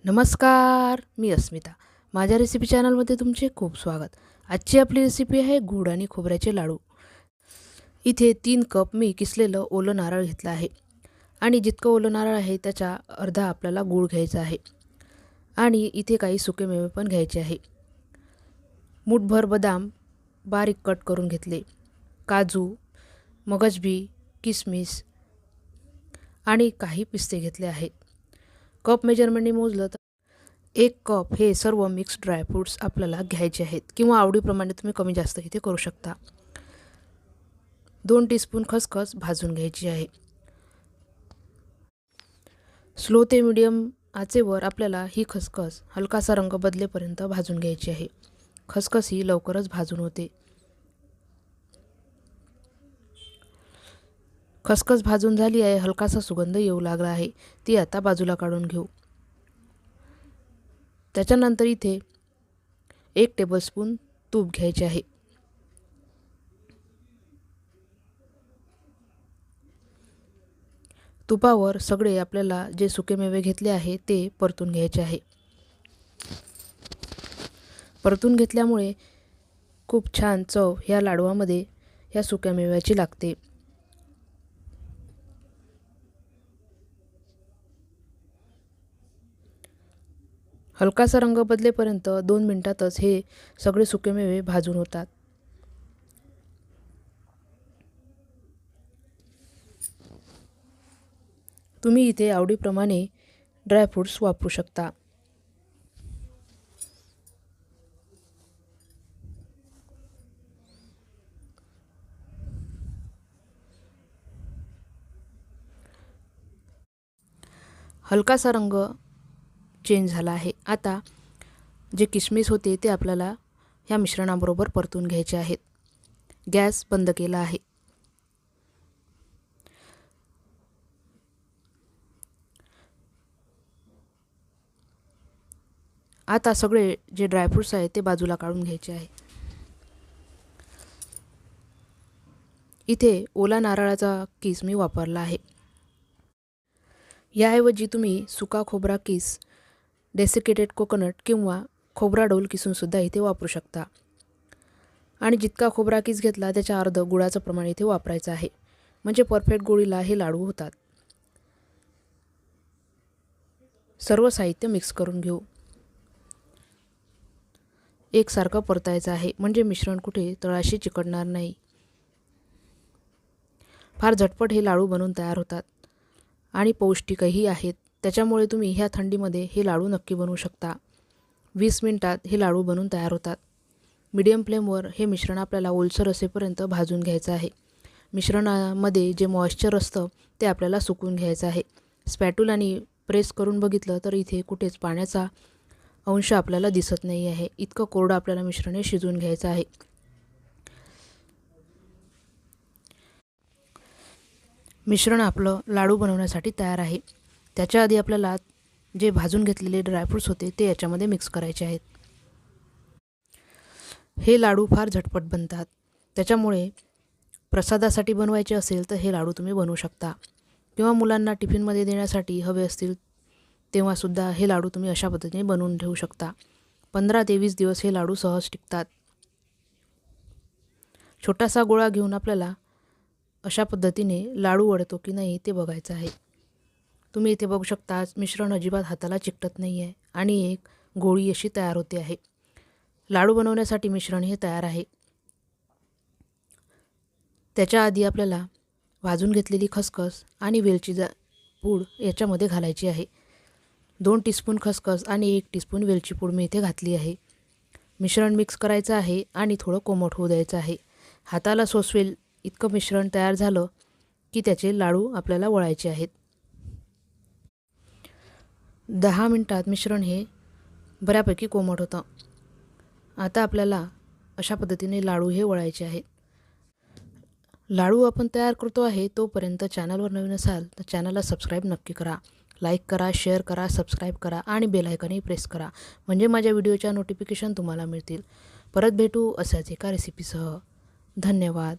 नमस्कार, मी अस्मिता. माझ्या रेसिपी चॅनलमध्ये तुमचे खूप स्वागत. आजची आपली रेसिपी आहे गूळ आणि खोबऱ्याचे लाडू. इथे 3 कप मी किसलेलं ओलं नारळ घेतलं आहे आणि जितकं ओलं नारळ आहे त्याच्या अर्धा आपल्याला गूळ घ्यायचा आहे आणि इथे काही सुकेमेवे पण घ्यायचे आहे. मूठभर बदाम बारीक कट करून घेतले, काजू, मगजबी, किसमिस आणि काही पिस्ते घेतले आहेत. कप मेजरमेंटने मोजलं तर 1 कप हे सर्व मिक्स ड्रायफ्रूट्स आपल्याला घ्यायचे आहेत किंवा आवडीप्रमाणे तुम्ही कमी जास्त इथे करू शकता. 2 टीस्पून खसखस भाजून घ्यायची आहे. स्लो ते मीडियम आचेवर आपल्याला ही खसखस हलकासा रंग बदलेपर्यंत भाजून घ्यायची आहे. खसखस ही लवकरच भाजून होते. खसखस भाजून झाली आहे, हलकासा सुगंध येऊ लागला आहे. ती आता बाजूला काढून घेऊ. त्याच्यानंतर इथे 1 टेबलस्पून तूप घ्यायचे आहे. तुपावर सगळे आपल्याला जे सुकेमेवे घेतले आहे ते परतून घ्यायचे आहे. परतून घेतल्यामुळे खूप छान चव ह्या लाडवामध्ये ह्या सुक्यामेव्याची लागते. हलकासा रंग बदलेपर्यंत 2 मिनिटातच हे सगळे सुकेमेवे भाजून होतात. तुम्ही इथे आवडीप्रमाणे ड्रायफ्रूट्स वापरू शकता. हलकासा रंग चेंज झाला आहे. आता जे किशमिश होते ते आपल्याला ह्या मिश्रणाबरोबर परतून घ्यायचे आहेत. गॅस बंद केला आहे. आता सगळे जे ड्रायफ्रूट्स आहेत ते बाजूला काढून घ्यायचे आहे. इथे ओला नारळाचा किस मी वापरला आहे. याऐवजी तुम्ही सुका खोबरा किस, डेसिकेटेड कोकोनट किंवा खोबरा डोल किसून सुद्धा इथे वापरू शकता. आणि जितका खोबरा किस घेतला त्याच्या अर्ध गुळाचं प्रमाण इथे वापरायचं आहे, म्हणजे परफेक्ट गोळीला हे लाडू होतात. सर्व साहित्य मिक्स करून घेऊ. एकसारखं परतायचं आहे म्हणजे मिश्रण कुठे तळाशी चिकटणार नाही. फार झटपट हे लाडू बनवून तयार होतात आणि पौष्टिकही आहेत. त्याच्यामुळे तुम्ही ह्या थंडीमध्ये हे लाडू नक्की बनवू शकता. 20 मिनिटात हे लाडू बनवून तयार होतात. मीडियम फ्लेमवर हे मिश्रण आपल्याला ओलसर असेपर्यंत भाजून घ्यायचं आहे. मिश्रणामध्ये जे मॉइश्चर असतं ते आपल्याला सुकवून घ्यायचं आहे. स्पॅटुलाने प्रेस करून बघितलं तर इथे कुठेच पाण्याचा अंश आपल्याला दिसत नाही आहे. इतकं कोरडं आपल्याला मिश्रण शिजवून घ्यायचं आहे. मिश्रण आपलं लाडू बनवण्यासाठी तयार आहे. त्याच्या आधी आपल्याला जे भाजून घेतलेले ड्रायफ्रूट्स होते ते याच्यामध्ये मिक्स करायचे आहेत. हे लाडू फार झटपट बनतात. त्याच्यामुळे प्रसादासाठी बनवायचे असेल तर हे लाडू तुम्ही बनवू शकता किंवा मुलांना टिफिनमध्ये देण्यासाठी हवे असतील तेव्हासुद्धा हे लाडू तुम्ही अशा पद्धतीने बनवून ठेवू शकता. 15 ते 20 दिवस हे लाडू सहज टिकतात. छोटासा गोळा घेऊन आपल्याला अशा पद्धतीने लाडू वळतो की नाही ते बघायचं आहे. तुम्ही इथे बघू शकता मिश्रण अजिबात हाताला चिकटत नाही आहे आणि एक गोळी अशी तयार होते आहे. लाडू बनवण्यासाठी मिश्रण हे तयार आहे. त्याच्या आधी आपल्याला भाजून घेतलेली खसखस आणि वेलची पूड याच्यामध्ये घालायची आहे. 2 टीस्पून खसखस आणि 1 टीस्पून वेलची पूड मी इथे घातली आहे. मिश्रण मिक्स करायचं आहे आणि थोडं कोमट होऊ द्यायचं आहे. हाताला सोसवेल इतकं मिश्रण तयार झालं की त्याचे लाडू आपल्याला वळायचे आहेत. 10 मिनिटात मिश्रण हे बऱ्यापैकी कोमट होतं. आता आपल्याला अशा पद्धतीने लाडू हे वळायचे आहेत. लाडू आपण तयार करतो आहे तोपर्यंत चॅनलवर नवीन असाल तर चॅनलला सबस्क्राईब नक्की करा. लाईक करा, शेअर करा, सबस्क्राईब करा आणि बेल आयकॉनही प्रेस करा म्हणजे माझ्या व्हिडिओच्या नोटिफिकेशन तुम्हाला मिळतील. परत भेटू अशाच एका रेसिपीसह. धन्यवाद.